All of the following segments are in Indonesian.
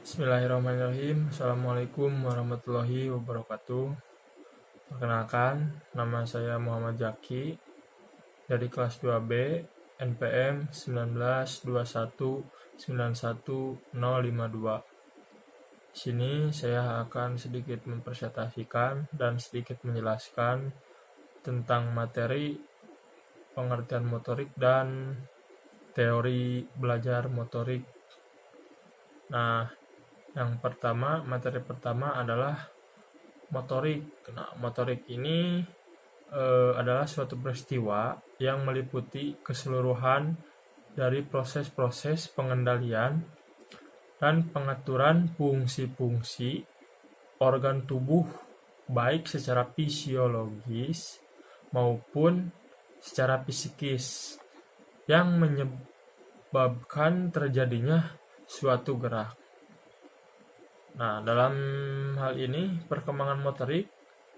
Bismillahirrahmanirrahim. Assalamualaikum warahmatullahi wabarakatuh. Perkenalkan, nama saya Muhammad Jaki dari kelas 2B NPM 192191052. Di sini saya akan sedikit mempresentasikan dan sedikit menjelaskan tentang materi pengertian motorik dan teori belajar motorik. Nah, yang pertama, materi pertama adalah motorik. Nah, motorik ini adalah suatu peristiwa yang meliputi keseluruhan dari proses-proses pengendalian dan pengaturan fungsi-fungsi organ tubuh baik secara fisiologis maupun secara psikis yang menyebabkan terjadinya suatu gerak. Nah, dalam hal ini perkembangan motorik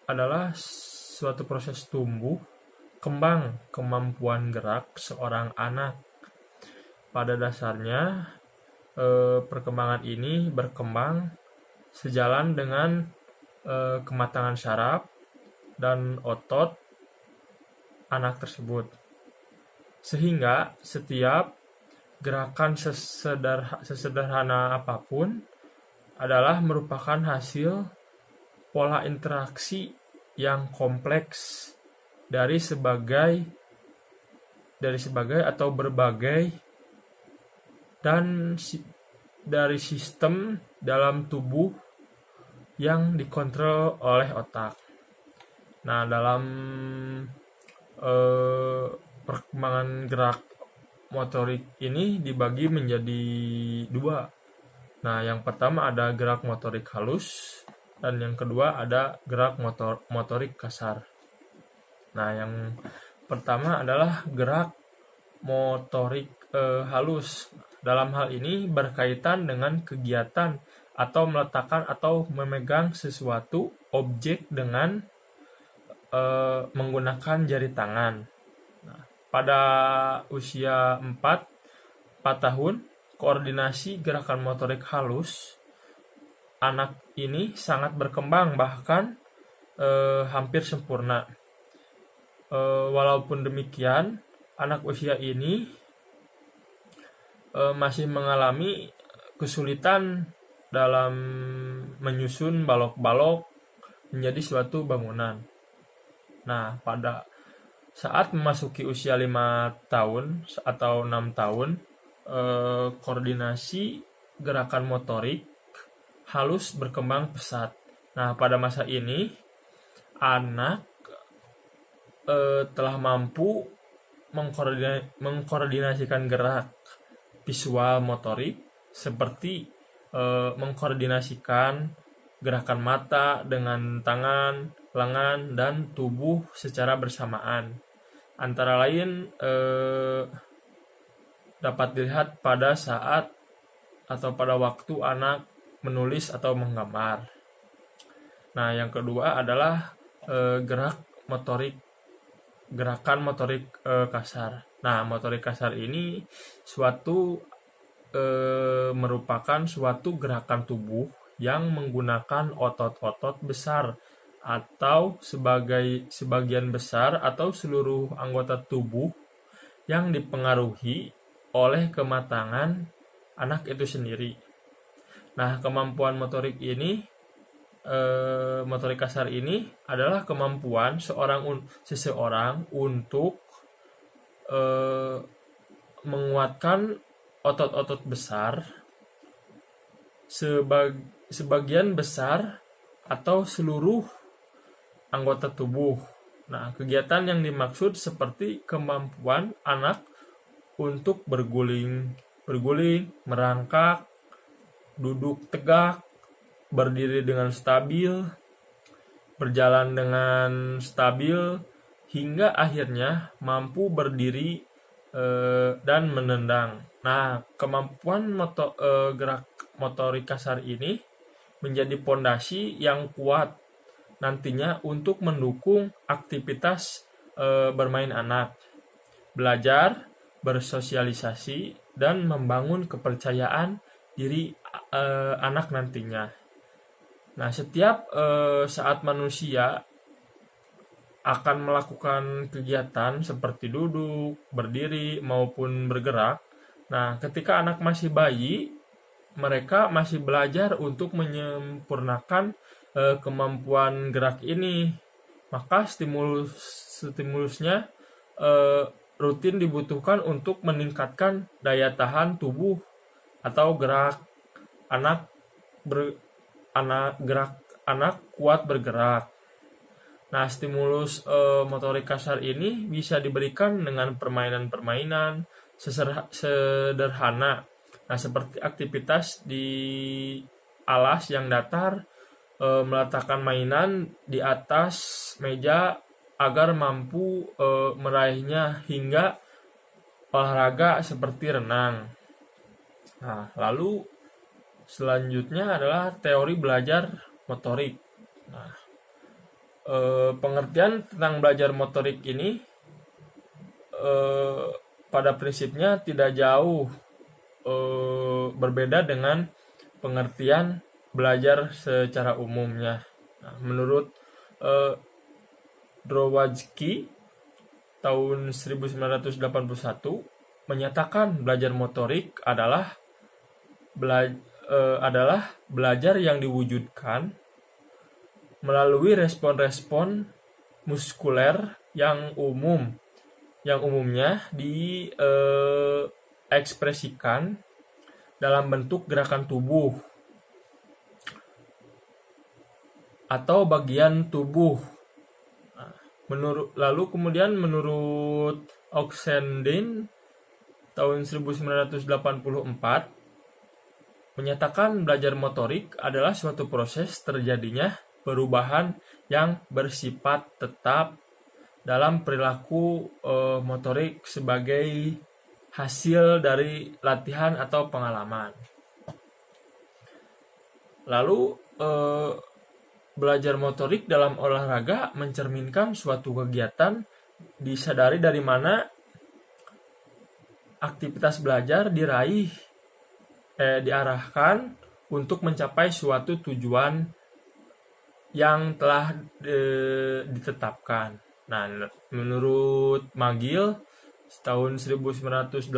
adalah suatu proses tumbuh kembang kemampuan gerak seorang anak. Pada dasarnya, perkembangan ini berkembang sejalan dengan kematangan saraf dan otot anak tersebut. Sehingga setiap gerakan sesederhana apapun adalah merupakan hasil pola interaksi yang kompleks dari sebagai atau berbagai dan dari sistem dalam tubuh yang dikontrol oleh otak. Nah, dalam perkembangan gerak motorik ini dibagi menjadi dua. Nah, yang pertama ada gerak motorik halus dan yang kedua ada gerak motorik kasar. Nah, yang pertama adalah gerak motorik halus. Dalam hal ini berkaitan dengan kegiatan atau meletakkan atau memegang sesuatu objek dengan menggunakan jari tangan. Nah, pada usia 4 tahun, koordinasi gerakan motorik halus anak ini sangat berkembang, bahkan hampir sempurna. Walaupun demikian, anak usia ini masih mengalami kesulitan dalam menyusun balok-balok menjadi suatu bangunan. Nah, pada saat memasuki usia 5 tahun atau 6 tahun, koordinasi gerakan motorik halus berkembang pesat. Nah, pada masa ini anak telah mampu mengkoordinasikan gerak visual motorik seperti mengkoordinasikan gerakan mata dengan tangan, lengan, dan tubuh secara bersamaan. Antara lain dapat dilihat pada saat atau pada waktu anak menulis atau menggambar. Nah, yang kedua adalah gerakan motorik kasar. Nah, motorik kasar ini merupakan suatu gerakan tubuh yang menggunakan otot-otot besar atau sebagian besar atau seluruh anggota tubuh yang dipengaruhi oleh kematangan anak itu sendiri. Nah, kemampuan motorik kasar ini adalah kemampuan seseorang untuk menguatkan otot-otot besar, sebagian besar atau seluruh anggota tubuh. Nah, kegiatan yang dimaksud seperti kemampuan anak untuk berguling, merangkak, duduk tegak, berdiri dengan stabil, berjalan dengan stabil, hingga akhirnya mampu berdiri dan menendang. Nah, kemampuan gerak motorik kasar ini menjadi pondasi yang kuat nantinya untuk mendukung aktivitas bermain anak, belajar, bersosialisasi, dan membangun kepercayaan diri anak nantinya. Nah, setiap saat manusia akan melakukan kegiatan seperti duduk, berdiri, maupun bergerak. Nah, ketika anak masih bayi, mereka masih belajar untuk menyempurnakan kemampuan gerak ini. Maka stimulusnya eh, rutin dibutuhkan untuk meningkatkan daya tahan tubuh atau gerak anak ber, anak kuat bergerak. Nah, stimulus motorik kasar ini bisa diberikan dengan permainan-permainan sederhana. Nah, seperti aktivitas di alas yang datar, meletakkan mainan di atas meja agar mampu meraihnya, hingga olahraga seperti renang. Nah, lalu selanjutnya adalah teori belajar motorik. Nah, pengertian tentang belajar motorik ini pada prinsipnya tidak jauh berbeda dengan pengertian belajar secara umumnya. Nah, menurut Drowatzky tahun 1981 menyatakan belajar motorik adalah belajar yang diwujudkan melalui respon-respon muskuler yang umumnya diekspresikan dalam bentuk gerakan tubuh atau bagian tubuh. Kemudian menurut Oxenden tahun 1984 menyatakan belajar motorik adalah suatu proses terjadinya perubahan yang bersifat tetap dalam perilaku motorik sebagai hasil dari latihan atau pengalaman. Lalu belajar motorik dalam olahraga mencerminkan suatu kegiatan disadari dari mana aktivitas belajar diarahkan untuk mencapai suatu tujuan yang telah ditetapkan. Nah, menurut McGill tahun 1980,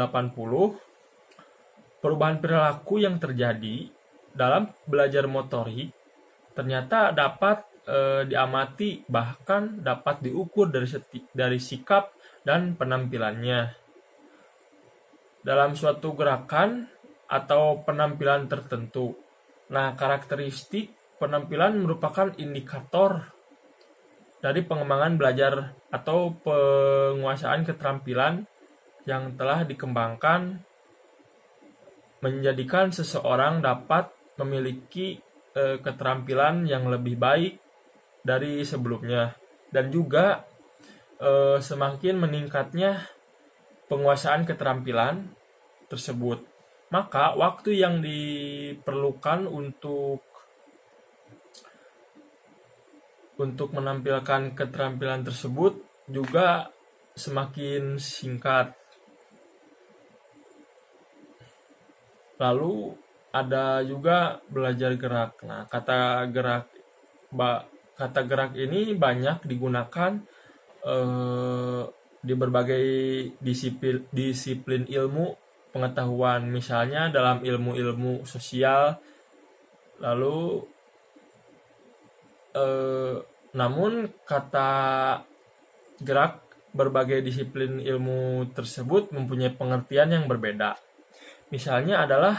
perubahan perilaku yang terjadi dalam belajar motorik ternyata dapat diamati, bahkan dapat diukur dari sikap dan penampilannya. Dalam suatu gerakan atau penampilan tertentu. Nah, karakteristik penampilan merupakan indikator dari pengembangan belajar atau penguasaan keterampilan yang telah dikembangkan, menjadikan seseorang dapat memiliki keterampilan yang lebih baik dari sebelumnya, dan juga semakin meningkatnya penguasaan keterampilan tersebut, maka waktu yang diperlukan untuk menampilkan keterampilan tersebut juga semakin singkat. Lalu ada juga belajar gerak. Nah, kata gerak ini banyak digunakan di berbagai disiplin ilmu pengetahuan, misalnya dalam ilmu-ilmu sosial. Lalu namun kata gerak berbagai disiplin ilmu tersebut mempunyai pengertian yang berbeda. Misalnya adalah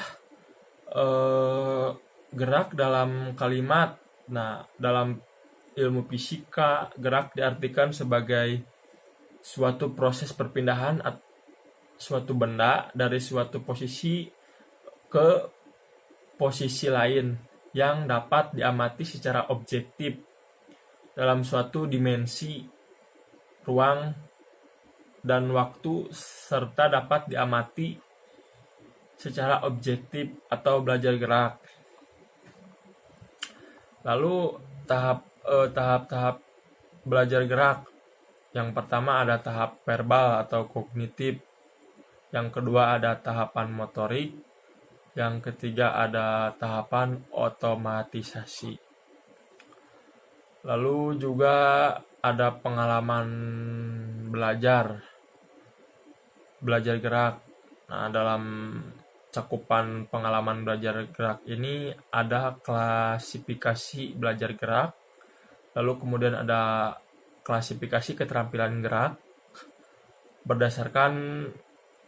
gerak dalam kalimat. Nah, dalam ilmu fisika, gerak diartikan sebagai suatu proses perpindahan suatu benda dari suatu posisi ke posisi lain yang dapat diamati secara objektif dalam suatu dimensi, ruang, dan waktu, serta dapat diamati secara objektif atau belajar gerak. Lalu tahap-tahap belajar gerak. Yang pertama ada tahap verbal atau kognitif. Yang kedua ada tahapan motorik. Yang ketiga ada tahapan otomatisasi. Lalu juga ada pengalaman belajar gerak. Nah, dalam cakupan pengalaman belajar gerak ini ada klasifikasi belajar gerak, lalu kemudian ada klasifikasi keterampilan gerak berdasarkan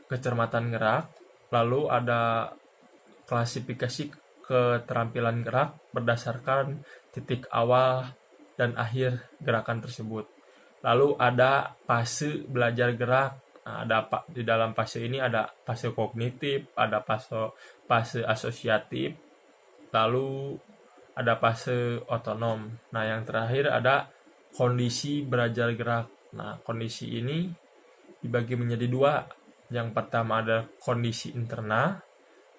kecermatan gerak, lalu ada klasifikasi keterampilan gerak berdasarkan titik awal dan akhir gerakan tersebut. Lalu ada fase belajar gerak. Nah, di dalam fase ini ada fase kognitif, ada fase asosiatif, lalu ada fase otonom. Nah, yang terakhir ada kondisi belajar gerak. Nah, kondisi ini dibagi menjadi dua. Yang pertama ada kondisi internal,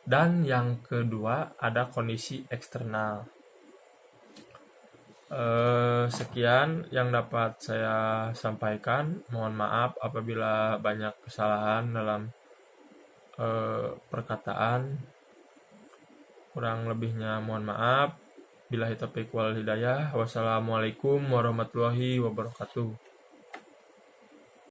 dan yang kedua ada kondisi eksternal. Sekian yang dapat saya sampaikan. Mohon maaf apabila banyak kesalahan dalam perkataan. Kurang lebihnya mohon maaf. Billahi taufiq wal hidayah. Wassalamualaikum warahmatullahi wabarakatuh.